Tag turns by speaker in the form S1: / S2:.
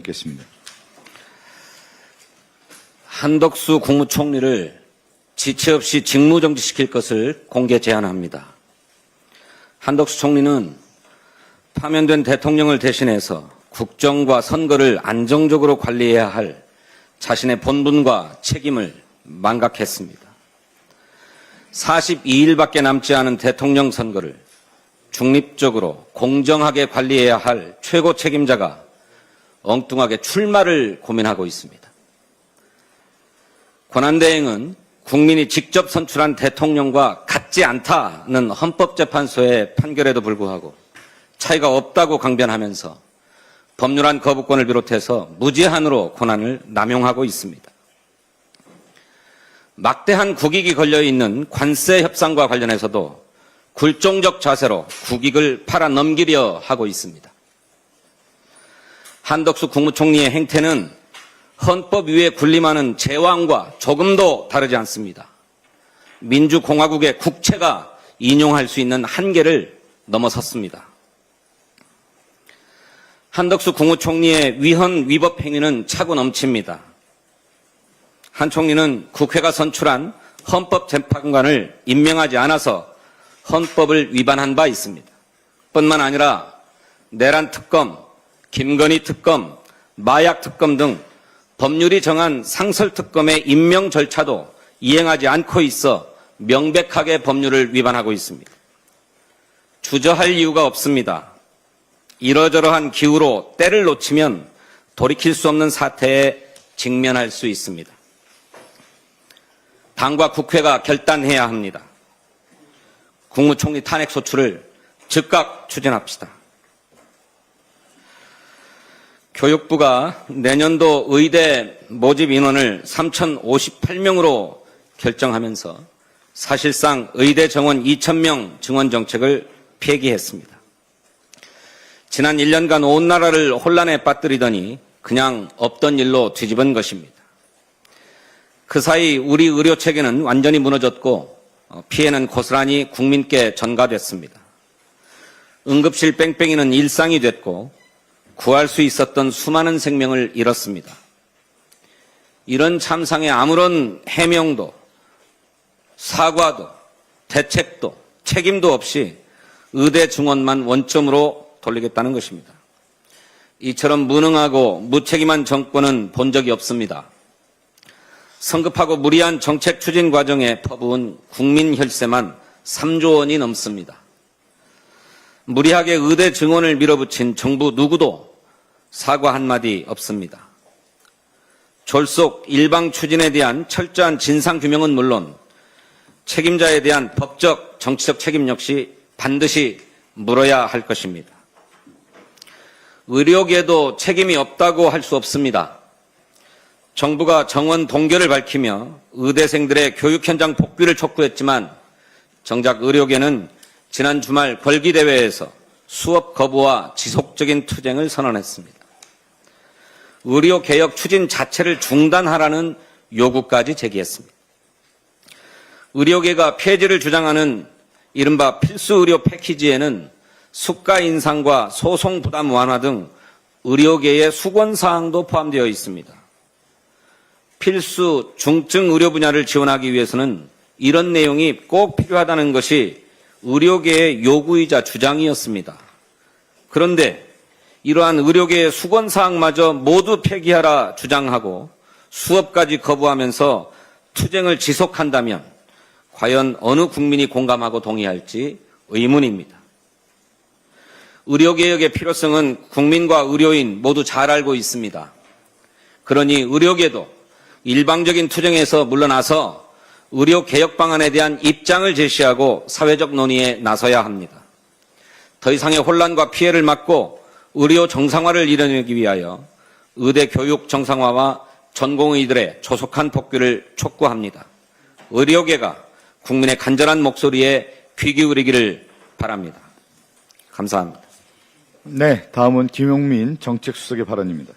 S1: 있겠습니다.
S2: 한덕수 국무총리를 지체 없이 직무정지시킬 것을 공개 제안합니다. 한덕수 총리는 파면된 대통령을 대신해서 국정과 선거를 안정적으로 관리해야 할 자신의 본분과 책임을 망각했습니다. 42일밖에 남지 않은 대통령 선거를 중립적으로 공정하게 관리해야 할 최고 책임자가 엉뚱하게 출마를 고민하고 있습니다. 권한대행은 국민이 직접 선출한 대통령과 같지 않다는 헌법재판소의 판결에도 불구하고 차이가 없다고 강변하면서 법률안 거부권을 비롯해서 무제한으로 권한을 남용하고 있습니다. 막대한 국익이 걸려있는 관세 협상과 관련해서도 굴종적 자세로 국익을 팔아넘기려 하고 있습니다. 한덕수 국무총리의 행태는 헌법 위에 군림하는 제왕과 조금도 다르지 않습니다. 민주공화국의 국채가 인용할 수 있는 한계를 넘어섰습니다. 한덕수 국무총리의 위헌 위법 행위는 차고 넘칩니다. 한 총리는 국회가 선출한 헌법재판관을 임명하지 않아서 헌법을 위반한 바 있습니다. 뿐만 아니라 내란 특검, 김건희 특검, 마약 특검 등 법률이 정한 상설특검의 임명 절차도 이행하지 않고 있어 명백하게 법률을 위반하고 있습니다. 주저할 이유가 없습니다. 이러저러한 기우로 때를 놓치면 돌이킬 수 없는 사태에 직면할 수 있습니다. 당과 국회가 결단해야 합니다. 국무총리 탄핵소추를 즉각 추진합시다. 교육부가 내년도 의대 모집 인원을 3,058명으로 결정하면서 사실상 의대 정원 2,000명 증원 정책을 폐기했습니다. 지난 1년간 온 나라를 혼란에 빠뜨리더니 그냥 없던 일로 뒤집은 것입니다. 그 사이 우리 의료 체계는 완전히 무너졌고 피해는 고스란히 국민께 전가됐습니다. 응급실 뺑뺑이는 일상이 됐고 구할 수 있었던 수많은 생명을 잃었습니다. 이런 참상에 아무런 해명도, 사과도, 대책도, 책임도 없이 의대 증원만 원점으로 돌리겠다는 것입니다. 이처럼 무능하고 무책임한 정권은 본 적이 없습니다. 성급하고 무리한 정책 추진 과정에 퍼부은 국민 혈세만 3조 원이 넘습니다. 무리하게 의대 증원을 밀어붙인 정부 누구도 사과 한마디 없습니다. 졸속 일방 추진에 대한 철저한 진상규명은 물론 책임자에 대한 법적, 정치적 책임 역시 반드시 물어야 할 것입니다. 의료계도 책임이 없다고 할 수 없습니다. 정부가 정원 동결을 밝히며 의대생들의 교육 현장 복귀를 촉구했지만 정작 의료계는 지난 주말 걸기대회에서 수업 거부와 지속적인 투쟁을 선언했습니다. 의료개혁 추진 자체를 중단하라는 요구까지 제기했습니다. 의료계가 폐지를 주장하는 이른바 필수의료 패키지에는 수가 인상과 소송 부담 완화 등 의료계의 수건사항도 포함되어 있습니다. 필수 중증 의료 분야를 지원하기 위해서는 이런 내용이 꼭 필요하다는 것이 의료계의 요구이자 주장이었습니다. 그런데 이러한 의료계의 수건사항마저 모두 폐기하라 주장하고 수업까지 거부하면서 투쟁을 지속한다면 과연 어느 국민이 공감하고 동의할지 의문입니다. 의료개혁의 필요성은 국민과 의료인 모두 잘 알고 있습니다. 그러니 의료계도 일방적인 투쟁에서 물러나서 의료개혁 방안에 대한 입장을 제시하고 사회적 논의에 나서야 합니다. 더 이상의 혼란과 피해를 막고 의료 정상화를 이뤄내기 위하여 의대 교육 정상화와 전공의들의 조속한 복귀를 촉구합니다. 의료계가 국민의 간절한 목소리에 귀 기울이기를 바랍니다. 감사합니다.
S1: 네, 다음은 김용민 정책수석의 발언입니다.